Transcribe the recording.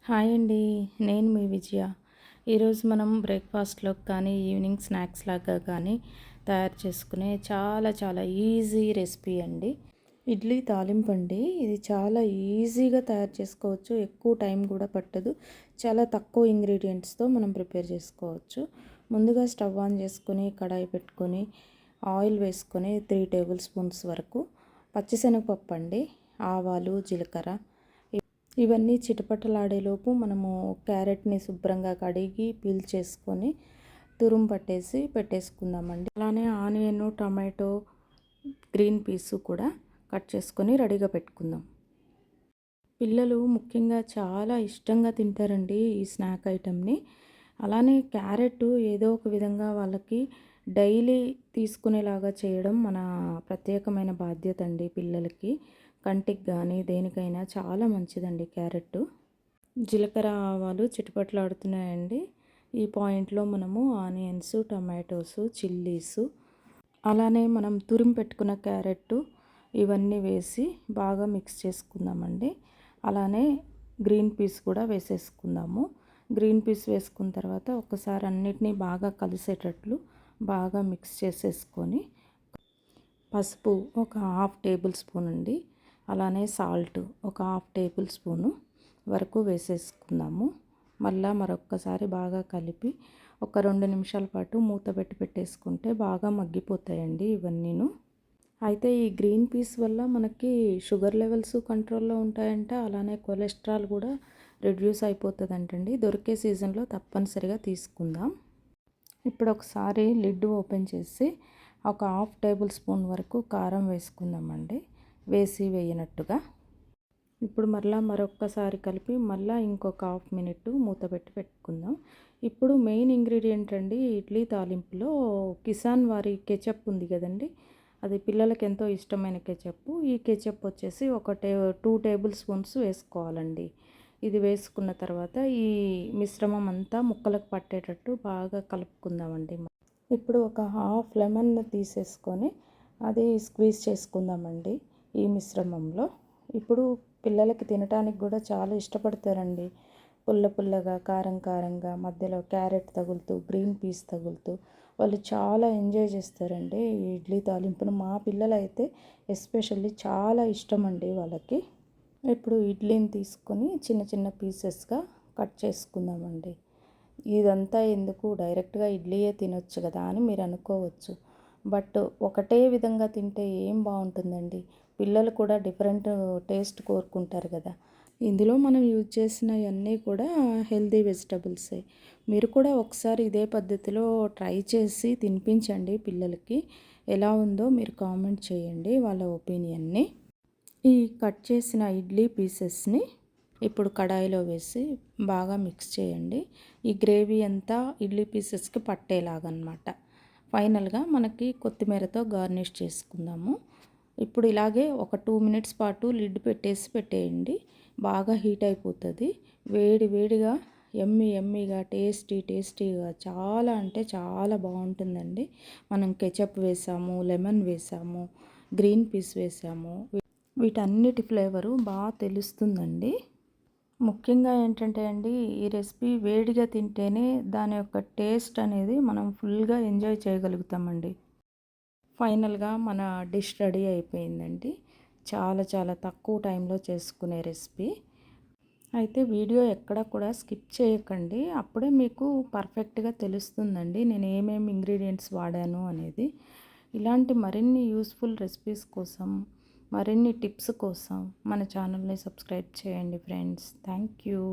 Hi అండి. నేను మీ విజయ. ఈరోజు మనం బ్రేక్‌ఫాస్ట్‌లోకి కానీ, ఈవినింగ్ స్నాక్స్ లాగా కానీ తయారు చేసుకునే చాలా చాలా ఈజీ రెసిపీ అండి. ఇడ్లీ తాలింపు అండి. ఇది చాలా ఈజీగా తయారు చేసుకోవచ్చు. ఎక్కువ టైం కూడా పట్టదు. చాలా తక్కువ ఇంగ్రీడియంట్స్‌తో మనం ప్రిపేర్ చేసుకోవచ్చు. ముందుగా స్టవ్ ఆన్ చేసుకొని, కడాయి పెట్టుకొని, ఆయిల్ వేసుకొని 3 టేబుల్ స్పూన్స్ వరకు పచ్చిశనగపప్పు అండి, ఆవాలు, జీలకర్ర ఇవన్నీ చిటపటలాడేలోపు మనము క్యారెట్ని శుభ్రంగా కడిగి పీల్ చేసుకొని తురుము పట్టేసి పెట్టేసుకుందామండి. అలానే ఆనియన్, టమాటో, గ్రీన్ పీసు కూడా కట్ చేసుకొని రెడీగా పెట్టుకుందాం. పిల్లలు ముఖ్యంగా చాలా ఇష్టంగా తింటారండి ఈ స్నాక్ ఐటెంని. అలానే క్యారెట్ ఏదో ఒక విధంగా వాళ్ళకి డైలీ తీసుకునేలాగా చేయడం మన ప్రత్యేకమైన బాధ్యత అండి. పిల్లలకి కంటికి కానీ దేనికైనా చాలా మంచిదండి క్యారెట్. జీలకర్ర, ఆవాలు చిటపటలాడుతున్నాయండి. ఈ పాయింట్లో మనము ఆనియన్స్, టమాటోస్, చిల్లీసు, అలానే మనం తురిమి పెట్టుకున్న క్యారెట్ ఇవన్నీ వేసి బాగా మిక్స్ చేసుకుందామండి. అలానే గ్రీన్ పీస్ కూడా వేసేసుకుందాము. గ్రీన్ పీస్ వేసుకున్న తర్వాత ఒకసారి అన్నిటినీ బాగా కలిసేటట్లు బాగా మిక్స్ చేసేసుకొని పసుపు ఒక హాఫ్ టేబుల్ స్పూన్ అండి, అలానే సాల్ట్ ఒక హాఫ్ టేబుల్ స్పూను వరకు వేసేసుకుందాము. మళ్ళీ మరొక్కసారి బాగా కలిపి ఒక 2 నిమిషాల పాటు మూత పెట్టి పెట్టేసుకుంటే బాగా మగ్గిపోతాయండి ఇవన్నీను. అయితే ఈ గ్రీన్ పీస్ వల్ల మనకి షుగర్ లెవెల్స్ కంట్రోల్లో ఉంటాయంట. అలానే కొలెస్ట్రాల్ కూడా రెడ్యూస్ అయిపోతుందంటండి. దొరికే సీజన్లో తప్పనిసరిగా తీసుకుందాం. ఇప్పుడు ఒకసారి లిడ్ ఓపెన్ చేసి ఒక హాఫ్ టేబుల్ స్పూన్ వరకు కారం వేసుకుందామండి, వేసి వేయనట్టుగా. ఇప్పుడు మరొక్కసారి కలిపి ఇంకొక హాఫ్ మినిట్ మూత పెట్టి పెట్టుకుందాం. ఇప్పుడు మెయిన్ ఇంగ్రీడియంట్ అండి ఇడ్లీ తాలింపులో కిసాన్ వారి కెచప్ ఉంది కదండి, అది పిల్లలకి ఎంతో ఇష్టమైన కెచప్. ఈ కెచప్ వచ్చేసి 2 టేబుల్ స్పూన్స్ వేసుకోవాలండి. ఇది వేసుకున్న తర్వాత ఈ మిశ్రమం అంతా ముక్కలకు పట్టేటట్టు బాగా కలుపుకుందామండి. ఇప్పుడు ఒక హాఫ్ లెమన్ తీసేసుకొని అది స్క్వీజ్ చేసుకుందామండి ఈ మిశ్రమంలో. ఇప్పుడు పిల్లలకి తినడానికి కూడా చాలా ఇష్టపడతారండి. పుల్ల పుల్లగా, కారం కారంగా, మధ్యలో క్యారెట్ తగులుతూ, గ్రీన్ పీస్ తగులుతూ వాళ్ళు చాలా ఎంజాయ్ చేస్తారండి ఈ ఇడ్లీ తాలింపును. మా పిల్లలైతే ఎస్పెషల్లీ చాలా ఇష్టం అండి వాళ్ళకి. ఇప్పుడు ఇడ్లీని తీసుకొని చిన్న చిన్న పీసెస్గా కట్ చేసుకుందామండి. ఇదంతా ఎందుకు, డైరెక్ట్గా ఇడ్లీయే తినొచ్చు కదా అని మీరు అనుకోవచ్చు. బట్ ఒకటే విధంగా తింటే ఏం బాగుంటుందండి. పిల్లలు కూడా డిఫరెంట్ టేస్ట్ కోరుకుంటారు కదా. ఇందులో మనం యూజ్ చేసినవన్నీ కూడా హెల్తీ వెజిటబుల్సే. మీరు కూడా ఒకసారి ఇదే పద్ధతిలో ట్రై చేసి తినిపించండి పిల్లలకి. ఎలా ఉందో మీరు కామెంట్ చేయండి వాళ్ళ ఒపీనియన్ని. ఈ కట్ చేసిన ఇడ్లీ పీసెస్ని ఇప్పుడు కడాయిలో వేసి బాగా మిక్స్ చేయండి. ఈ గ్రేవీ అంతా ఇడ్లీ పీసెస్కి పట్టేలాగనమాట. ఫైనల్గా మనకి కొత్తిమీరతో గార్నిష్ చేసుకుందాము. ఇప్పుడు ఇలాగే ఒక 2 మినిట్స్ పాటు లిడ్ పెట్టేయండి. బాగా హీట్ అయిపోతుంది. వేడి వేడిగా ఎమ్మీగా టేస్టీగా చాలా అంటే చాలా బాగుంటుందండి. మనం కెచప్ వేసాము, లెమన్ వేసాము, గ్రీన్ పీస్ వేసాము. వీటన్నిటి ఫ్లేవరు బాగా తెలుస్తుందండి. ముఖ్యంగా ఏంటంటే అండి, ఈ రెసిపీ వేడిగా తింటేనే దాని యొక్క టేస్ట్ అనేది మనం ఫుల్గా ఎంజాయ్ చేయగలుగుతామండి. ఫైనల్గా మన డిష్ రెడీ అయిపోయిందండి. చాలా చాలా తక్కువ టైంలో చేసుకునే రెసిపీ. అయితే వీడియో ఎక్కడ కూడా స్కిప్ చేయకండి. అప్పుడే మీకు పర్ఫెక్ట్గా తెలుస్తుందండి నేను ఏమేమి ఇంగ్రీడియంట్స్ వాడాను అనేది. ఇలాంటి మరిన్ని యూస్ఫుల్ రెసిపీస్ కోసం, మరిన్ని టిప్స్ కోసం మన ఛానల్ని సబ్స్క్రైబ్ చేయండి ఫ్రెండ్స్. Thank you.